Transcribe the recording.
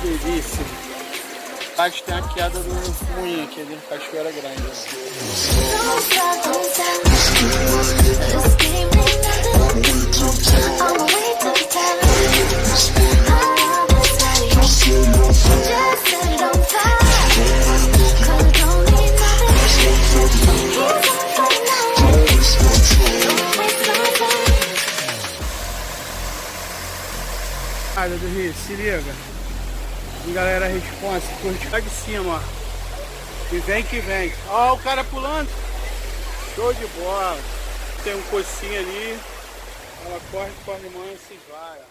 Delícia. Embaixo tem a queda do moinho aqui dentro da cachoeira grande. Área do Rio, se liga. E galera, responsa, curte lá de cima, ó. E vem que vem. Ó, o cara pulando. Show de bola. Tem um cocinho ali. Ela corre, corre manso e vai, ó.